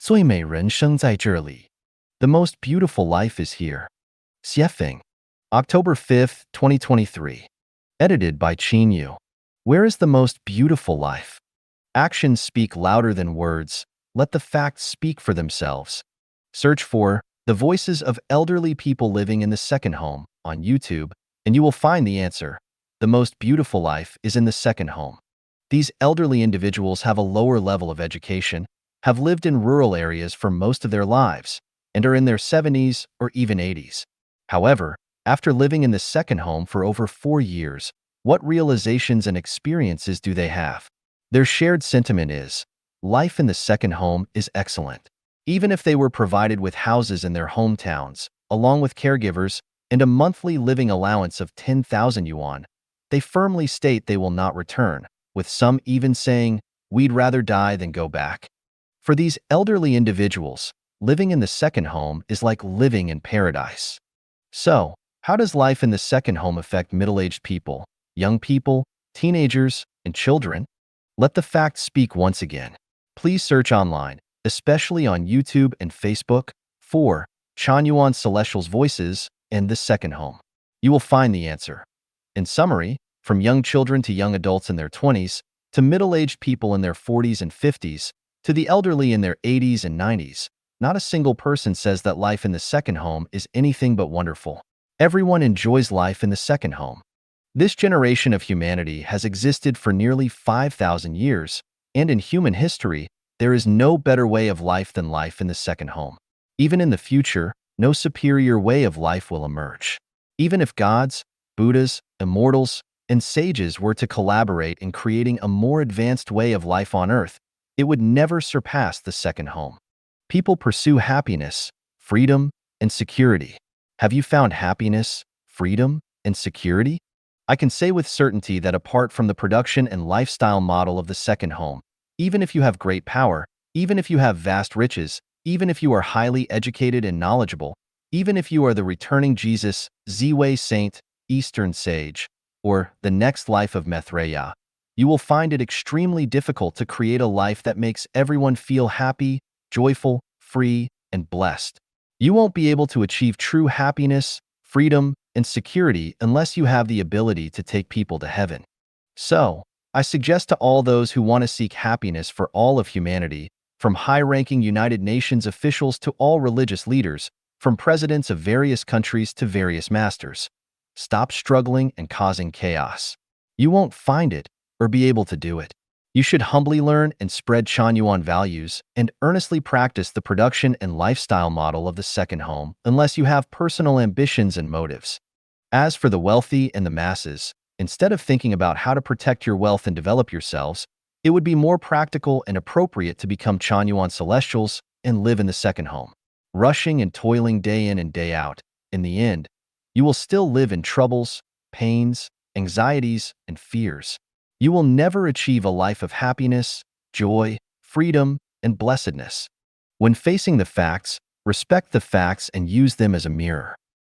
最美人生在这里. The most beautiful life is here. Xiefeng. October 5th, 2023. Edited by Qin Yu. Where is the most beautiful life? Actions speak louder than words. Let the facts speak for themselves. Search for The Voices of Elderly People Living in the Second Home on YouTube, and you will find the answer. The most beautiful life is in the second home. These elderly individuals have a lower level of education, have lived in rural areas for most of their lives, and are in their 70s or even 80s. However, after living in the second home for over 4 years, what realizations and experiences do they have? Their shared sentiment is, life in the second home is excellent. Even if they were provided with houses in their hometowns, along with caregivers, and a monthly living allowance of 10,000 yuan, they firmly state they will not return, with some even saying, "We'd rather die than go back." For these elderly individuals, living in the second home is like living in paradise. So, how does life in the second home affect middle-aged people, young people, teenagers, and children? Let the facts speak once again. Please search online, especially on YouTube and Facebook, for Chanyuan Celestial's Voices and the Second Home. You will find the answer. In summary, from young children to young adults in their 20s, to middle-aged people in their 40s and 50s, to the elderly in their 80s and 90s, not a single person says that life in the second home is anything but wonderful. Everyone enjoys life in the second home. This generation of humanity has existed for nearly 5,000 years, and in human history, there is no better way of life than life in the second home. Even in the future, no superior way of life will emerge. Even if gods, Buddhas, immortals, and sages were to collaborate in creating a more advanced way of life on Earth, it would never surpass the second home. People pursue happiness, freedom, and security. Have you found happiness, freedom, and security? I can say with certainty that apart from the production and lifestyle model of the second home, even if you have great power, even if you have vast riches, even if you are highly educated and knowledgeable, even if you are the returning Jesus, Ziwei Saint, Eastern Sage, or the next life of Maitreya, you will find it extremely difficult to create a life that makes everyone feel happy, joyful, free, and blessed. You won't be able to achieve true happiness, freedom, and security unless you have the ability to take people to heaven. So, I suggest to all those who want to seek happiness for all of humanity, from high-ranking United Nations officials to all religious leaders, from presidents of various countries to various masters, stop struggling and causing chaos. You won't find it or be able to do it. You should humbly learn and spread Chanyuan values and earnestly practice the production and lifestyle model of the second home unless you have personal ambitions and motives. As for the wealthy and the masses, instead of thinking about how to protect your wealth and develop yourselves, it would be more practical and appropriate to become Chanyuan Celestials and live in the second home. Rushing and toiling day in and day out, in the end, you will still live in troubles, pains, anxieties, and fears. You will never achieve a life of happiness, joy, freedom, and blessedness. When facing the facts, respect the facts and use them as a mirror.